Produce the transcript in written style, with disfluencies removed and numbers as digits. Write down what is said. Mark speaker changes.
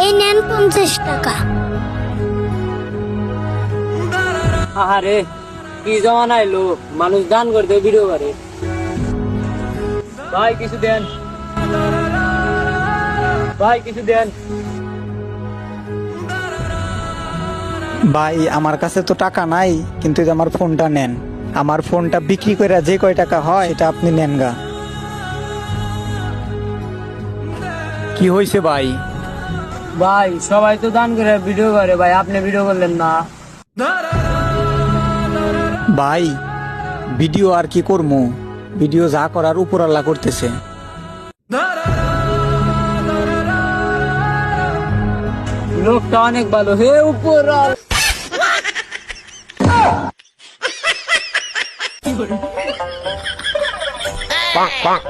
Speaker 1: এই নেন 50 টাকা।
Speaker 2: আরে কি জমানা এলো, মানুষ দান করতে ভিডিও করে। ভাই কিছু দেন, ভাই কিছু দেন।
Speaker 3: ভাই আমার কাছে তো টাকা নাই, কিন্তু এই যে আমার ফোনটা নেন। আমার ফোনটা বিক্রি করে যে কয় টাকা হয় এটা আপনি নেন গা। কি হয়েছে ভাই?
Speaker 2: ভাই সবাই তো দান করে ভিডিও করে, ভাই আপনি ভিডিও করলেন না।
Speaker 3: ভাই ভিডিও আর কি করবো, ভিডিও যা করার উপর আল্লাহ করতেছে।
Speaker 2: লোকটা অনেক ভালো, হে উপর।
Speaker 4: bonk, bonk.